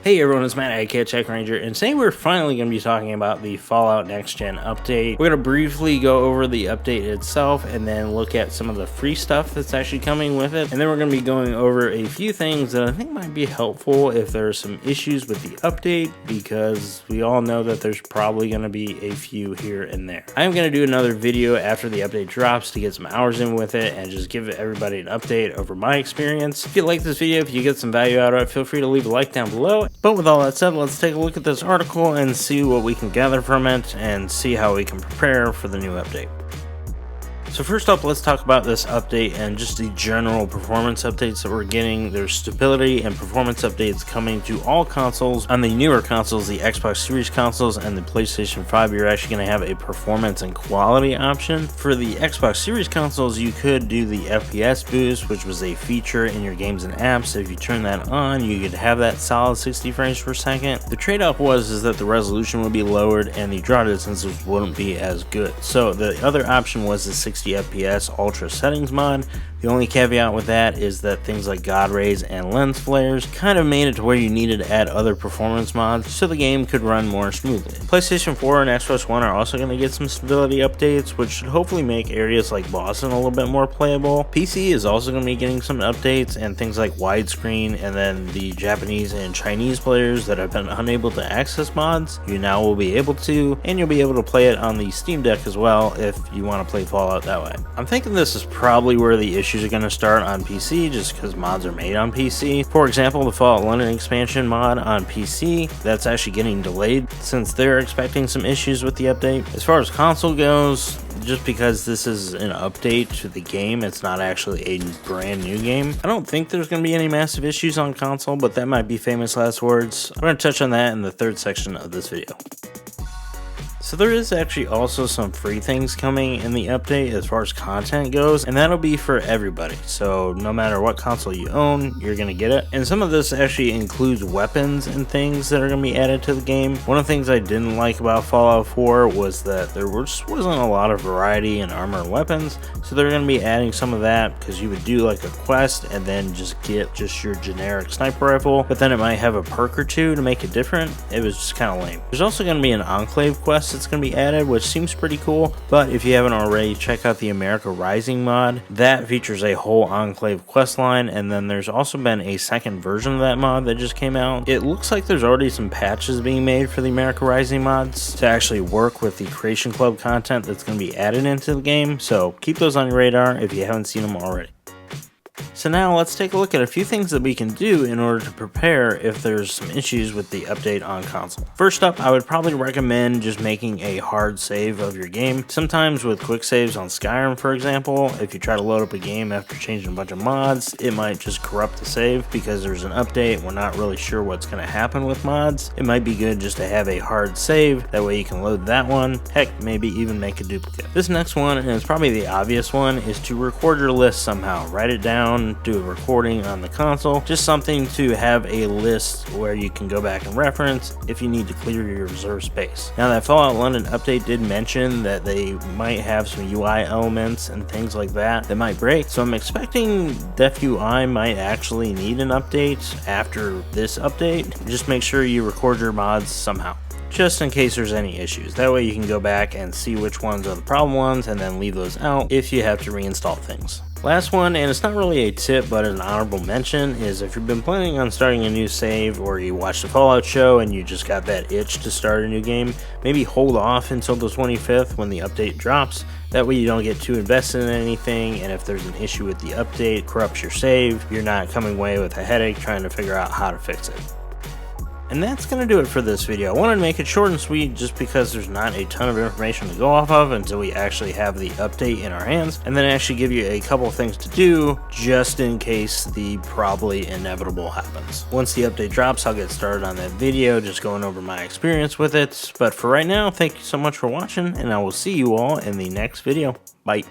Hey everyone, it's Matt, aka Tech Ranger, and today we're finally going to be talking about the Fallout Next Gen update. We're going to briefly go over the update itself and then look at some of the free stuff that's actually coming with it. And then we're going to be going over a few things that I think might be helpful if there are some issues with the update, because we all know that there's probably going to be a few here and there. I'm going to do another video after the update drops to get some hours in with it and just give everybody an update over my experience. If you like this video, if you get some value out of it, feel free to leave a like down below. But with all that said, let's take a look at this article and see what we can gather from it and see how we can prepare for the new update. So first up, let's talk about this update and just the general performance updates that we're getting. There's stability and performance updates coming to all consoles. On the newer consoles, the Xbox Series consoles and the PlayStation 5, you're actually going to have a performance and quality option. For the Xbox Series consoles, you could do the FPS boost, which was a feature in your games and apps. So if you turn that on, you could have that solid 60 frames per second. The trade-off was that the resolution would be lowered and the draw distances wouldn't be as good. So the other option was the 60 FPS ultra settings mod. The only caveat with that is that things like God rays and lens flares kind of made it to where you needed to add other performance mods so the game could run more smoothly. PlayStation 4 and Xbox One are also going to get some stability updates, which should hopefully make areas like Boston a little bit more playable. PC is also going to be getting some updates, and things like widescreen, and then the Japanese and Chinese players that have been unable to access mods, you now will be able to, and you'll be able to play it on the Steam Deck as well if you want to play Fallout that way. I'm thinking this is probably where the issues are going to start on PC, just because mods are made on PC. For example, the Fallout London expansion mod on PC, that's actually getting delayed since they're expecting some issues with the update. As far as console goes, just because this is an update to the game, it's not actually a brand new game, I don't think there's going to be any massive issues on console, but that might be famous last words. I'm going to touch on that in the third section of this video. So there is actually also some free things coming in the update as far as content goes, and that'll be for everybody. So no matter what console you own, you're going to get it. And some of this actually includes weapons and things that are going to be added to the game. One of the things I didn't like about Fallout 4 was that there just wasn't a lot of variety in armor and weapons. So they're going to be adding some of that, because you would do like a quest and then just get just your generic sniper rifle, but then it might have a perk or two to make it different. It was just kind of lame. There's also going to be an Enclave quest that's going to be added, which seems pretty cool. But if you haven't already, check out the America Rising mod. That features a whole Enclave quest line, and then there's also been a second version of that mod that just came out. It looks like there's already some patches being made for the America Rising mods to actually work with the Creation Club content that's going to be added into the game, so keep those on your radar if you haven't seen them already. So now let's take a look at a few things that we can do in order to prepare if there's some issues with the update on console. First up, I would probably recommend just making a hard save of your game. Sometimes with quick saves on Skyrim, for example, if you try to load up a game after changing a bunch of mods, it might just corrupt the save because there's an update. We're not really sure what's going to happen with mods. It might be good just to have a hard save. That way you can load that one. Heck, maybe even make a duplicate. This next one, and it's probably the obvious one, is to record your list somehow. Write it down, do a recording on the console, just something to have a list where you can go back and reference if you need to clear your reserve space. Now, that Fallout London update did mention that they might have some UI elements and things like that might break, so I'm expecting Def UI might actually need an update after this update. Just make sure you record your mods somehow, just in case there's any issues. That way you can go back and see which ones are the problem ones and then leave those out if you have to reinstall things. Last one, and it's not really a tip but an honorable mention, is if you've been planning on starting a new save, or you watched the Fallout show and you just got that itch to start a new game, maybe hold off until the 25th when the update drops. That way you don't get too invested in anything, and if there's an issue with the update, corrupts your save, you're not coming away with a headache trying to figure out how to fix it. And that's going to do it for this video. I wanted to make it short and sweet just because there's not a ton of information to go off of until we actually have the update in our hands, and then actually give you a couple of things to do just in case the probably inevitable happens. Once the update drops, I'll get started on that video just going over my experience with it. But for right now, thank you so much for watching, and I will see you all in the next video. Bye.